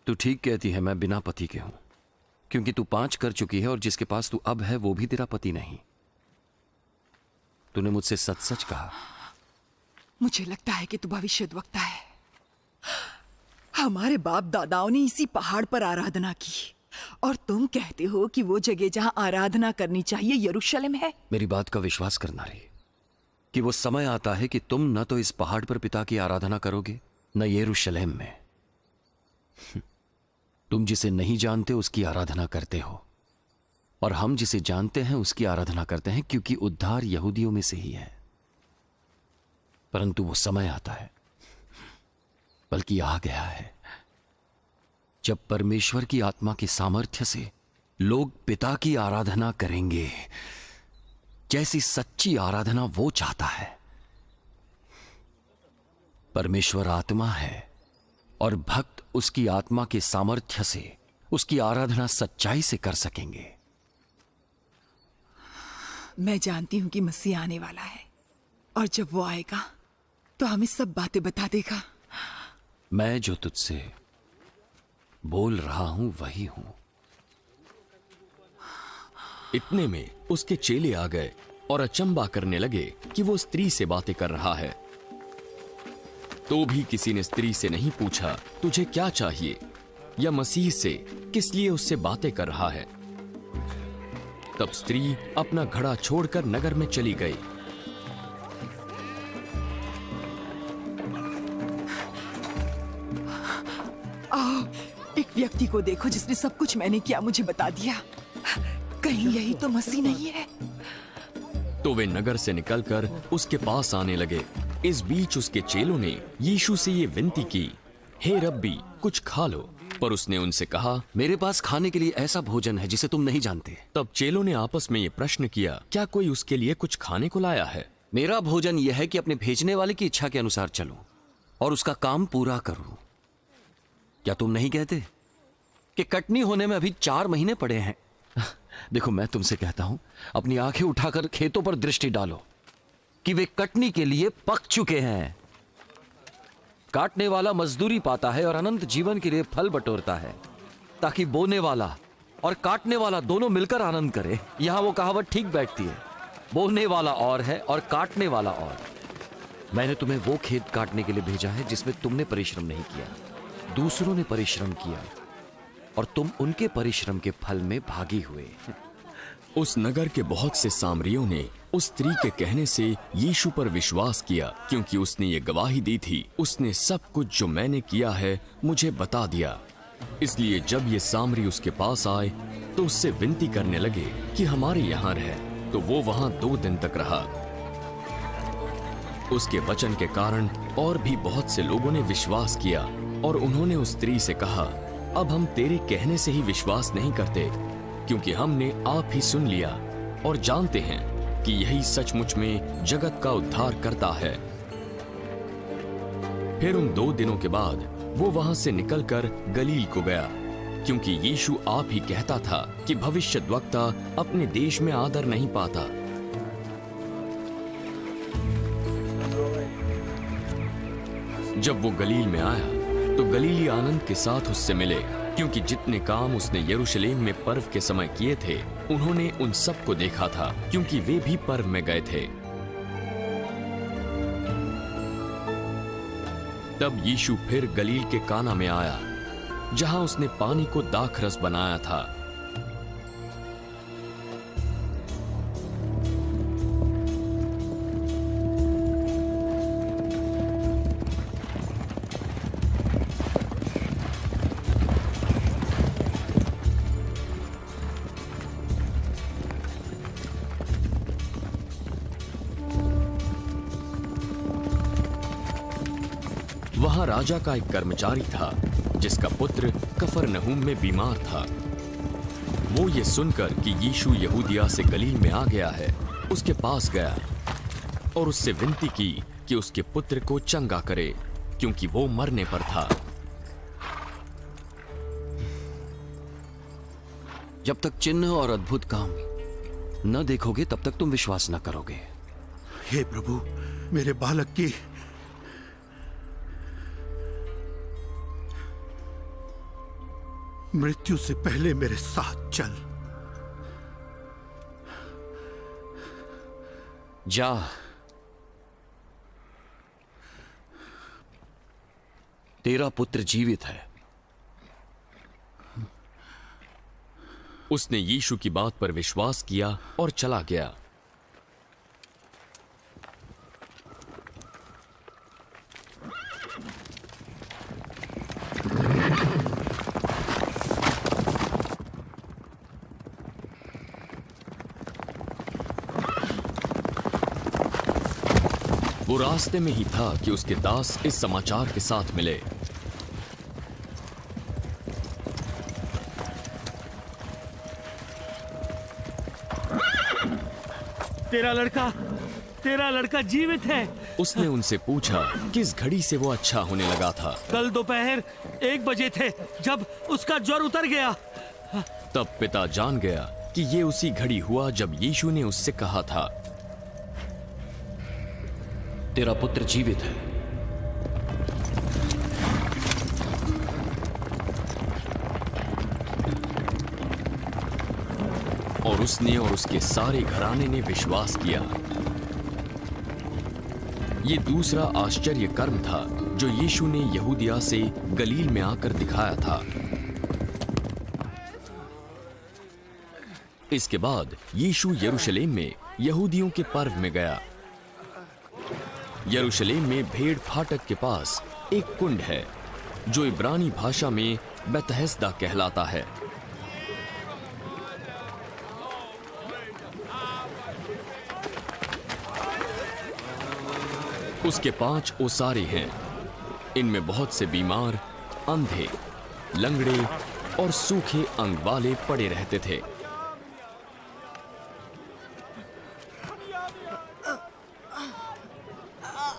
तू ठीक कहती है, मैं बिना पति के हूं, क्योंकि तू 5 कर चुकी है और जिसके पास तू अब है वो भी तेरा पति नहीं। तूने मुझसे सच सच कहा। मुझे लगता है कि तू भविष्यद्वक्ता है। हमारे बाप दादाओं ने इसी पहाड़ पर आराधना की और तुम कहते हो कि वो जगह जहां आराधना करनी चाहिए यरूशलेम है। मेरी बात का विश्वास करना रे, कि वो समय आता है कि तुम न तो इस पहाड़ पर पिता की आराधना करोगे न यरूशलेम में। तुम जिसे नहीं जानते उसकी आराधना करते हो, और हम जिसे जानते हैं उसकी आराधना करते हैं, क्योंकि उद्धार यहूदियों में से ही है। परंतु वो समय आता है, बल्कि आ गया है, जब परमेश्वर की आत्मा के सामर्थ्य से लोग पिता की आराधना करेंगे, जैसी सच्ची आराधना वो चाहता है। परमेश्वर आत्मा है और भक्त उसकी आत्मा के सामर्थ्य से उसकी आराधना सच्चाई से कर सकेंगे। मैं जानती हूं कि मसीह आने वाला है और जब वो आएगा तो हमें सब बातें बता देगा। मैं जो तुझसे बोल रहा हूं वही हूं। इतने में उसके चेले आ गए और अचंबा करने लगे कि वो स्त्री से बातें कर रहा है। तो भी किसी ने स्त्री से नहीं पूछा तुझे क्या चाहिए, या मसीह से किस लिए उससे बातें कर रहा है। तब स्त्री अपना घड़ा छोड़कर नगर में चली गई। एक व्यक्ति को देखो जिसने सब कुछ मैंने किया मुझे बता दिया। कहीं यही तो मसीह नहीं है? तो वे नगर से निकलकर उसके पास आने लगे। इस बीच उसके चेलों ने यीशु से ये विनती की, हे रब्बी, कुछ खा लो। पर उसने उनसे कहा, मेरे पास खाने के लिए ऐसा भोजन है जिसे तुम नहीं जानते। तब चेलों ने आपस में ये प्रश्न किया, क्या कोई उसके लिए कुछ खाने को लाया है? मेरा भोजन यह है कि अपने भेजने वाले की इच्छा के अनुसार चलूं और उसका काम पूरा करूं। क्या तुम नहीं कहते कि कटनी होने में अभी 4 महीने पड़े हैं? देखो, मैं तुमसे कहता हूं, अपनी आंखें उठाकर खेतों पर दृष्टि डालो कि वे कटनी के लिए पक चुके हैं। काटने वाला मजदूरी पाता है और अनंत जीवन के लिए फल बटोरता है, ताकि बोने वाला और काटने वाला दोनों मिलकर आनंद करे। यहां वो कहावत ठीक बैठती है, बोने वाला और है और काटने वाला और। मैंने तुम्हें वो खेत काटने के लिए भेजा है जिसमें तुमने परिश्रम नहीं किया, दूसरों ने परिश्रम किया, और तुम उनके परिश्रम के फल में भागी हुए। उस नगर के बहुत से सामरियों ने उस स्त्री के कहने से यीशु पर विश्वास किया, क्योंकि उसने ये गवाही दी थी, उसने सब कुछ जो मैंने किया है मुझे बता दिया। इसलिए जब ये सामरी उसके पास आए तो उससे विनती करने लगे कि हमारे यहाँ रह। तो वो वहां 2 दिन तक रहा। उसके वचन के कारण और भी बहुत से लोगों ने विश्वास किया, और उन्होंने उस स्त्री से कहा, अब हम तेरे कहने से ही विश्वास नहीं करते, क्योंकि हमने आप ही सुन लिया और जानते हैं कि यही सचमुच में जगत का उद्धार करता है। फिर उन 2 दिनों के बाद वो वहां से निकलकर गलील को गया, क्योंकि यीशु आप ही कहता था कि भविष्यद्वक्ता अपने देश में आदर नहीं पाता। जब वो गलील में आया तो गलीली आनंद के साथ उससे मिले, क्योंकि जितने काम उसने यरूशलेम में पर्व के समय किए थे उन्होंने उन सब को देखा था, क्योंकि वे भी पर्व में गए थे। तब यीशु फिर गलील के काना में आया, जहां उसने पानी को दाखरस बनाया था। वहां राजा का एक कर्मचारी था जिसका पुत्र कफरनहूम में बीमार था। वो ये सुनकर कि यीशु यहूदिया से गलील में आ गया है, उसके पास गया और उससे विनती की कि उसके पुत्र को चंगा करे, क्योंकि वो मरने पर था। जब तक चिन्ह और अद्भुत काम न देखोगे तब तक तुम विश्वास न करोगे। हे प्रभु, मेरे बालक की मृत्यु से पहले मेरे साथ चल। जा। तेरा पुत्र जीवित है। उसने यीशु की बात पर विश्वास किया और चला गया। वो रास्ते में ही था कि उसके दास इस समाचार के साथ मिले। तेरा लड़का जीवित है। उसने उनसे पूछा किस घड़ी से वो अच्छा होने लगा था। कल दोपहर 1 बजे थे जब उसका ज्वर उतर गया। तब पिता जान गया कि ये उसी घड़ी हुआ जब यीशु ने उससे कहा था, तेरा पुत्र जीवित है। और उसने और उसके सारे घराने ने विश्वास किया। ये दूसरा आश्चर्य कर्म था जो यीशु ने यहूदिया से गलील में आकर दिखाया था। इसके बाद यीशु यरूशलेम में यहूदियों के पर्व में गया। यरूशलेम में भेड़ फाटक के पास एक कुंड है जो इब्रानी भाषा में बेतहस्दा कहलाता है। उसके 5 ओसारे हैं। इनमें बहुत से बीमार, अंधे, लंगड़े और सूखे अंग वाले पड़े रहते थे।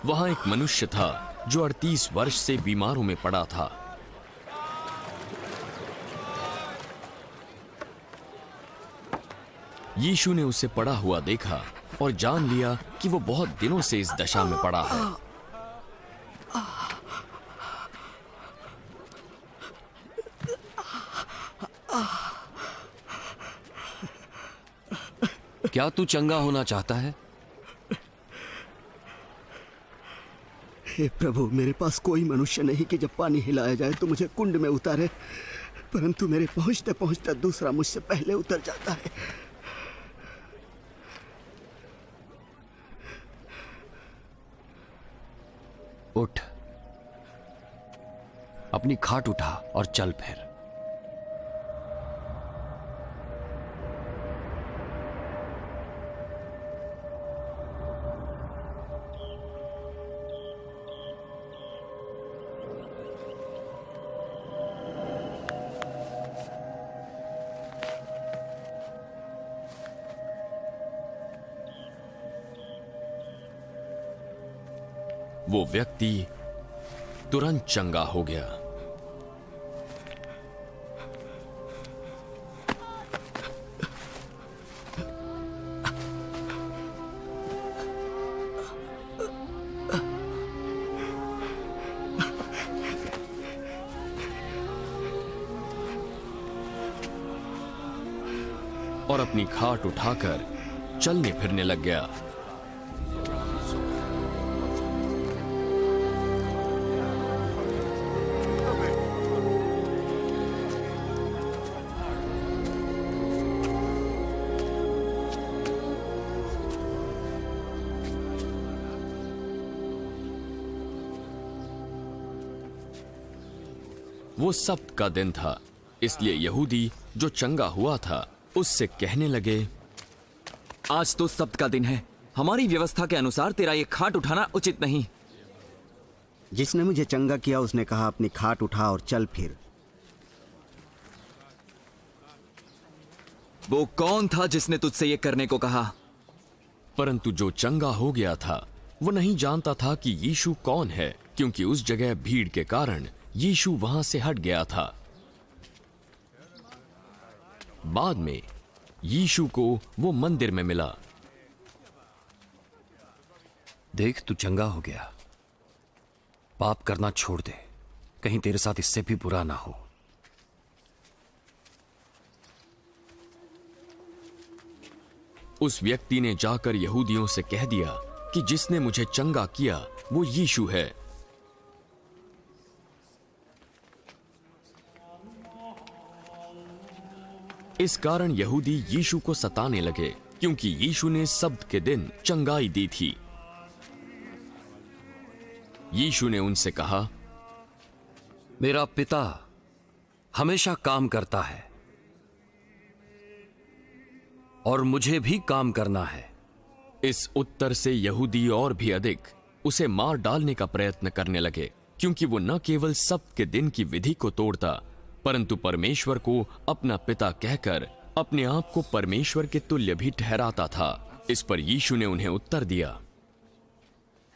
वहां एक मनुष्य था जो 38 वर्ष से बीमारों में पड़ा था। यीशु ने उसे पड़ा हुआ देखा और जान लिया कि वो बहुत दिनों से इस दशा में पड़ा है। क्या तू चंगा होना चाहता है? हे प्रभु, मेरे पास कोई मनुष्य नहीं कि जब पानी हिलाया जाए तो मुझे कुंड में उतारे, परंतु मेरे पहुंचते पहुंचते दूसरा मुझसे पहले उतर जाता है। उठ, अपनी खाट उठा और चल फिर। वो व्यक्ति तुरंत चंगा हो गया। और अपनी खाट उठाकर चलने फिरने लग गया। वो सब्त का दिन था, इसलिए यहूदी जो चंगा हुआ था उससे कहने लगे, आज तो सब्त का दिन है, हमारी व्यवस्था के अनुसार तेरा ये खाट उठाना उचित नहीं। जिसने मुझे चंगा किया उसने कहा, अपनी खाट उठा और चल फिर। वो कौन था जिसने तुझसे ये करने को कहा? परंतु जो चंगा हो गया था वो नहीं जानता था कि यीशु कौन है, क्योंकि उस जगह भीड़ के कारण यीशु वहां से हट गया था। बाद में यीशु को वो मंदिर में मिला। देख, तू चंगा हो गया। पाप करना छोड़ दे, कहीं तेरे साथ इससे भी बुरा ना हो। उस व्यक्ति ने जाकर यहूदियों से कह दिया कि जिसने मुझे चंगा किया वो यीशु है। इस कारण यहूदी यीशु को सताने लगे क्योंकि यीशु ने सब्त के दिन चंगाई दी थी। यीशु ने उनसे कहा, मेरा पिता हमेशा काम करता है और मुझे भी काम करना है। इस उत्तर से यहूदी और भी अधिक उसे मार डालने का प्रयत्न करने लगे, क्योंकि वो न केवल सब्त के दिन की विधि को तोड़ता परंतु परमेश्वर को अपना पिता कहकर अपने आप को परमेश्वर के तुल्य भी ठहराता था। इस पर यीशु ने उन्हें उत्तर दिया,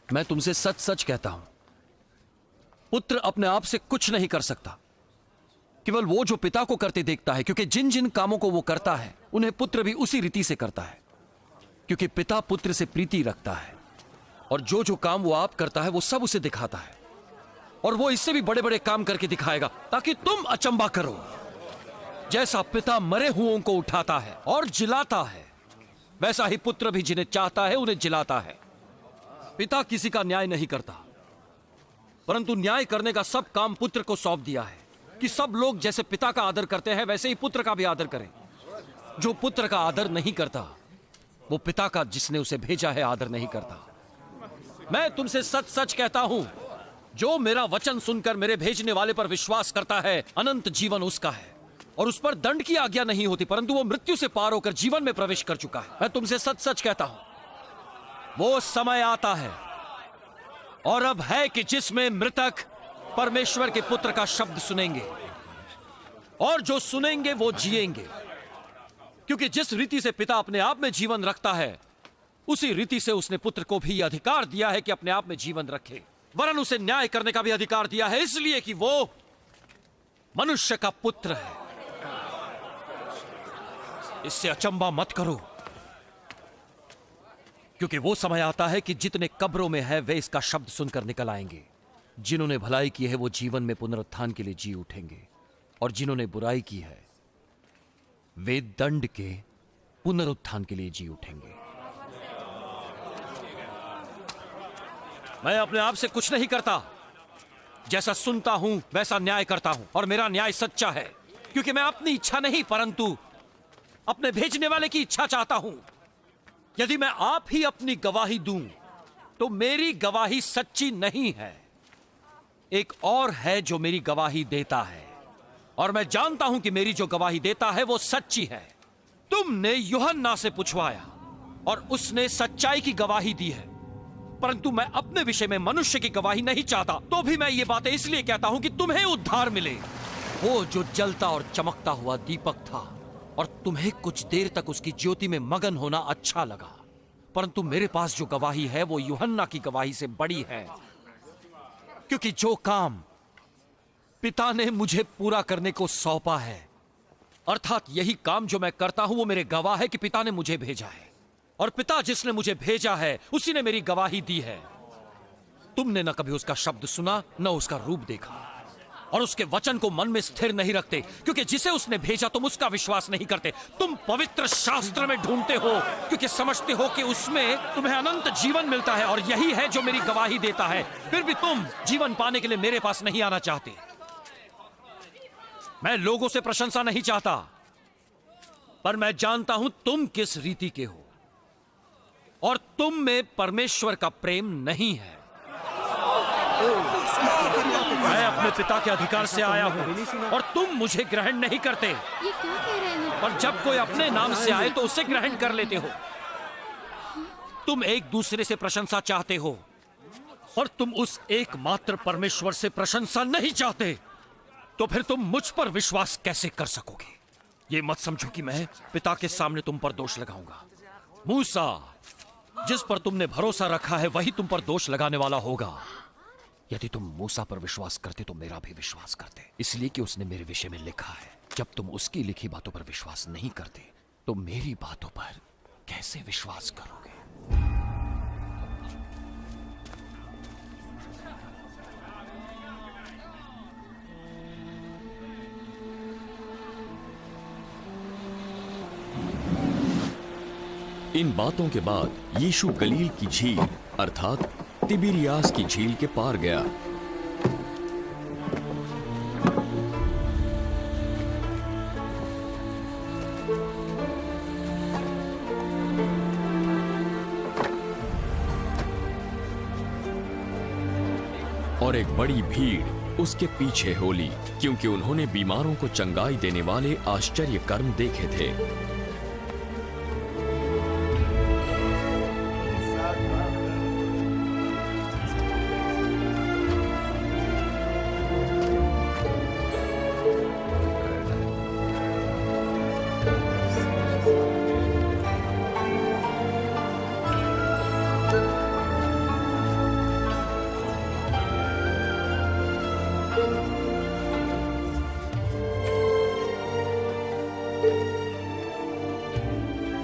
मैं तुमसे सच सच कहता हूं, पुत्र अपने आप से कुछ नहीं कर सकता, केवल वो जो पिता को करते देखता है, क्योंकि जिन जिन कामों को वो करता है उन्हें पुत्र भी उसी रीति से करता है, क्योंकि पिता पुत्र से प्रीति रखता है। और जो जो काम वो आप करता है वो सब उसे दिखाता है, और वो इससे भी बड़े बड़े काम करके दिखाएगा ताकि तुम अचंबा करो। जैसा पिता मरे हुओं को उठाता है और जिलाता है, वैसा ही पुत्र भी जिन्हें चाहता है उन्हें जिलाता है। पिता किसी का न्याय नहीं करता, परंतु न्याय करने का सब काम पुत्र को सौंप दिया है कि सब लोग जैसे पिता का आदर करते हैं वैसे ही पुत्र का भी आदर करें। जो पुत्र का आदर नहीं करता वो पिता का जिसने उसे भेजा है आदर नहीं करता। मैं तुमसे सच सच कहता हूं, जो मेरा वचन सुनकर मेरे भेजने वाले पर विश्वास करता है अनंत जीवन उसका है, और उस पर दंड की आज्ञा नहीं होती, परंतु वो मृत्यु से पार होकर जीवन में प्रवेश कर चुका है। मैं तुमसे सच सच कहता हूं, वो समय आता है और अब है कि जिसमें मृतक परमेश्वर के पुत्र का शब्द सुनेंगे, और जो सुनेंगे वो जिएंगे, क्योंकि जिस रीति से पिता अपने आप में जीवन रखता है उसी रीति से उसने पुत्र को भी अधिकार दिया है कि अपने आप में जीवन रखे। वरन उसे न्याय करने का भी अधिकार दिया है, इसलिए कि वो मनुष्य का पुत्र है। इससे अचंबा मत करो, क्योंकि वो समय आता है कि जितने कब्रों में है वे इसका शब्द सुनकर निकल आएंगे। जिन्होंने भलाई की है वो जीवन में पुनरुत्थान के लिए जी उठेंगे, और जिन्होंने बुराई की है वे दंड के पुनरुत्थान के लिए जी उठेंगे। मैं अपने आप से कुछ नहीं करता, जैसा सुनता हूं वैसा न्याय करता हूं, और मेरा न्याय सच्चा है, क्योंकि मैं अपनी इच्छा नहीं परंतु अपने भेजने वाले की इच्छा चाहता हूं। यदि मैं आप ही अपनी गवाही दूं तो मेरी गवाही सच्ची नहीं है, एक और है जो मेरी गवाही देता है, और मैं जानता हूं कि मेरी जो गवाही देता है वो सच्ची है। तुमने यूहन्ना से पूछवाया और उसने सच्चाई की गवाही दी है, परंतु मैं अपने विषय में मनुष्य की गवाही नहीं चाहता। तो भी मैं ये बातें इसलिए कहता हूं कि तुम्हें उद्धार मिले। वो जो जलता और चमकता हुआ दीपक था और तुम्हें कुछ देर तक उसकी ज्योति में मगन होना अच्छा लगा, परंतु मेरे पास जो गवाही है वो यूहन्ना की गवाही से बड़ी है, क्योंकि जो काम पिता ने मुझे पूरा करने को सौंपा है, अर्थात यही काम जो मैं करता हूं वो मेरे गवाह है कि पिता ने मुझे भेजा है, और पिता जिसने मुझे भेजा है उसी ने मेरी गवाही दी है। तुमने न कभी उसका शब्द सुना न उसका रूप देखा, और उसके वचन को मन में स्थिर नहीं रखते, क्योंकि जिसे उसने भेजा तुम उसका विश्वास नहीं करते। तुम पवित्र शास्त्र में ढूंढते हो क्योंकि समझते हो कि उसमें तुम्हें अनंत जीवन मिलता है, और यही है जो मेरी गवाही देता है। फिर भी तुम जीवन पाने के लिए मेरे पास नहीं आना चाहते। मैं लोगों से प्रशंसा नहीं चाहता, पर मैं जानता हूं तुम किस रीति के हो, और तुम में परमेश्वर का प्रेम नहीं है। मैं अपने पिता के अधिकार से आया हूं और तुम मुझे ग्रहण नहीं करते, ये क्या कह रहे हैं? और जब कोई अपने नाम से आए तो उसे ग्रहण कर लेते हो। तुम एक दूसरे से प्रशंसा चाहते हो और तुम उस एकमात्र परमेश्वर से प्रशंसा नहीं चाहते, तो फिर तुम मुझ पर विश्वास कैसे कर सकोगे? ये मत समझो कि मैं पिता के सामने तुम पर दोष लगाऊंगा। मूसा, जिस पर तुमने भरोसा रखा है वही तुम पर दोष लगाने वाला होगा। यदि तुम मूसा पर विश्वास करते तो मेरा भी विश्वास करते, इसलिए कि उसने मेरे विषय में लिखा है। जब तुम उसकी लिखी बातों पर विश्वास नहीं करते तो मेरी बातों पर कैसे विश्वास करोगे? इन बातों के बाद यीशु गलील की झील अर्थात तिबिरियास की झील के पार गया। और एक बड़ी भीड़ उसके पीछे हो ली, क्योंकि उन्होंने बीमारों को चंगाई देने वाले आश्चर्य कर्म देखे थे।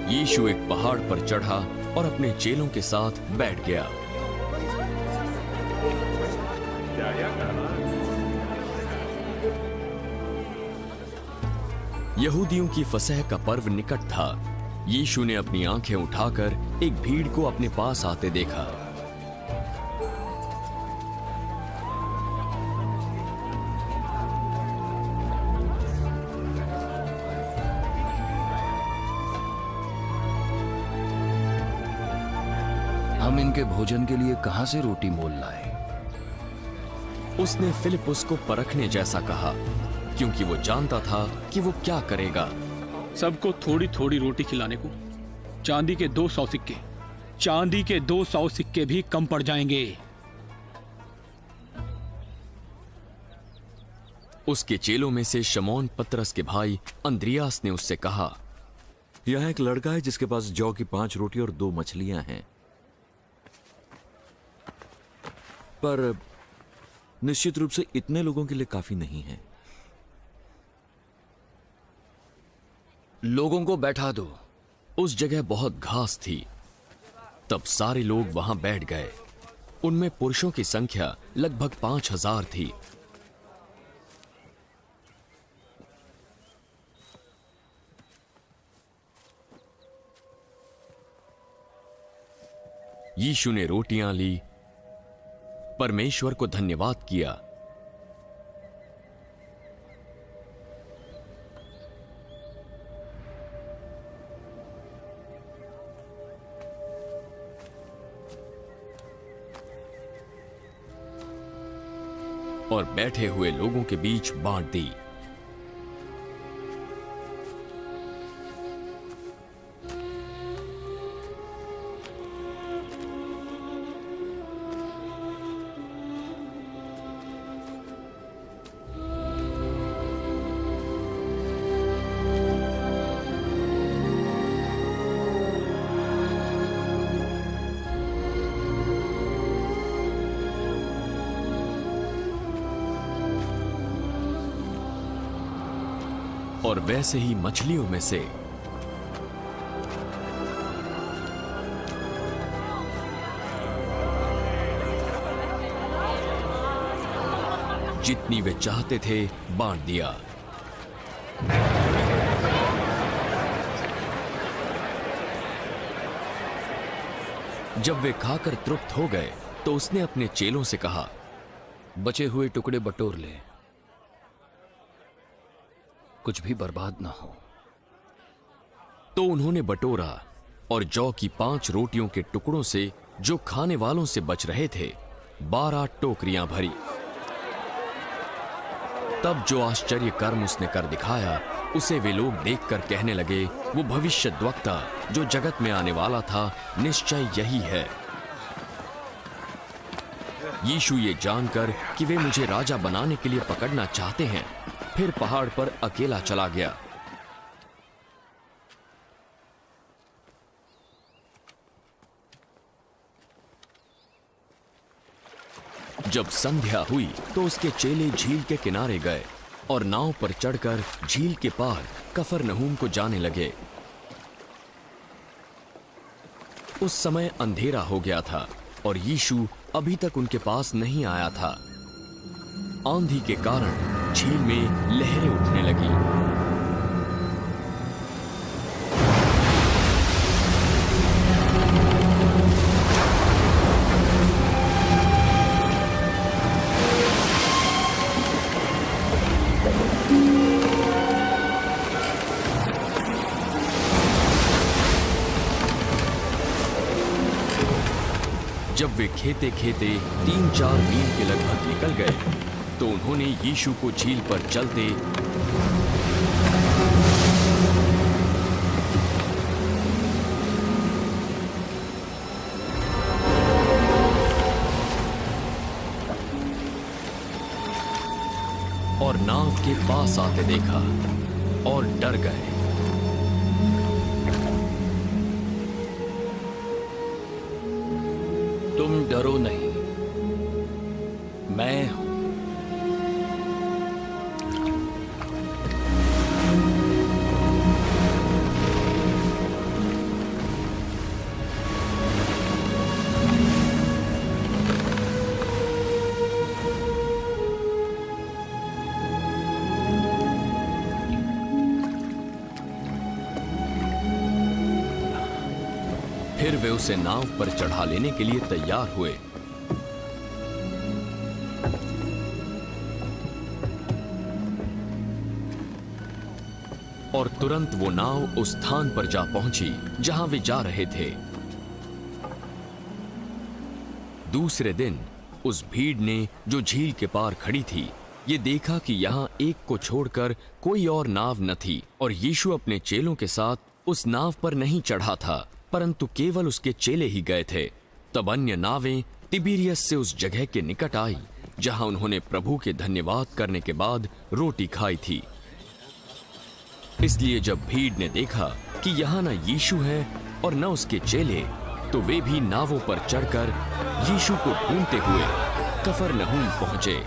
यीशु एक पहाड़ पर चढ़ा और अपने चेलों के साथ बैठ गया। यहूदियों की फसह का पर्व निकट था। यीशु ने अपनी आंखें उठाकर एक भीड़ को अपने पास आते देखा। हम इनके भोजन के लिए कहां से रोटी मोल लाए? उसने फिलिपुस को परखने जैसा कहा, क्योंकि वो जानता था कि वो क्या करेगा। सबको थोड़ी थोड़ी रोटी खिलाने को चांदी के 200 सिक्के, चांदी के 200 सिक्के भी कम पड़ जाएंगे। उसके चेलों में से शमौन पतरस के भाई अंद्रियास ने उससे कहा, यहाँ एक लड़का है जिसके पास जौ की 5 रोटी और 2 मछलियां हैं, पर निश्चित रूप से इतने लोगों के लिए काफी नहीं है। लोगों को बैठा दो। उस जगह बहुत घास थी। तब सारे लोग वहां बैठ गए। उनमें पुरुषों की संख्या लगभग 5000 थी। यीशु ने रोटियां ली, परमेश्वर को धन्यवाद किया, और बैठे हुए लोगों के बीच बांट दी। और वैसे ही मछलियों में से जितनी वे चाहते थे बांट दिया। जब वे खाकर तृप्त हो गए तो उसने अपने चेलों से कहा, बचे हुए टुकड़े बटोर ले, कुछ भी बर्बाद ना हो। तो उन्होंने बटोरा और जौ की 5 रोटियों के टुकड़ों से जो खाने वालों से बच रहे थे 12 टोकरियां भरी। तब जो आश्चर्य कर्म उसने कर दिखाया उसे वे लोग देखकर कहने लगे, वो भविष्यद्वक्ता जो जगत में आने वाला था निश्चय यही है। यीशु ये जानकर कि वे मुझे राजा बनाने के लिए पकड़ना चाहते हैं, फिर पहाड़ पर अकेला चला गया। जब संध्या हुई तो उसके चेले झील के किनारे गए और नाव पर चढ़कर झील के पार कफरनहूम को जाने लगे। उस समय अंधेरा हो गया था और यीशु अभी तक उनके पास नहीं आया था। आंधी के कारण झील में लहरें उठने लगी। जब वे खेते खेते 3-4 मील के लगभग निकल गए तो उन्होंने यीशु को झील पर चलते और नाव के पास आते देखा और डर गए। तुम डरो नहीं, मैं हूं। फिर वे उसे नाव पर चढ़ा लेने के लिए तैयार हुए। और तुरंत वो नाव उस स्थान पर जा पहुंची जहां वे जा रहे थे। दूसरे दिन उस भीड़ ने जो झील के पार खड़ी थी, ये देखा कि यहां एक को छोड़कर कोई और नाव न थी और यीशु अपने चेलों के साथ उस नाव पर नहीं चढ़ा था, परंतु केवल उसके चेले ही गए थे। तब अन्य नावें तिबिरियस से उस जगह के निकट आई जहां उन्होंने प्रभु के धन्यवाद करने के बाद रोटी खाई थी। इसलिए जब भीड़ ने देखा कि यहाँ न यीशु है और न उसके चेले, तो वे भी नावों पर चढ़कर यीशु को ढूंढते हुए कफरनहूम पहुंचे।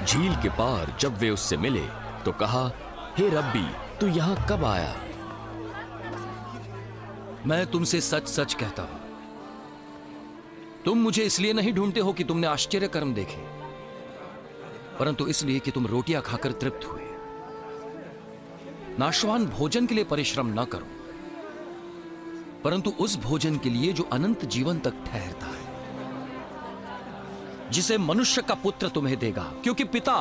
झील के पार जब वे उससे मिले तो कहा, हे रब्बी, तू यहां कब आया? मैं तुमसे सच सच कहता हूं, तुम मुझे इसलिए नहीं ढूंढते हो कि तुमने आश्चर्य कर्म देखे, परंतु इसलिए कि तुम रोटियां खाकर तृप्त हुए। नाशवान भोजन के लिए परिश्रम न करो, परंतु उस भोजन के लिए जो अनंत जीवन तक ठहरता है, जिसे मनुष्य का पुत्र तुम्हें देगा, क्योंकि पिता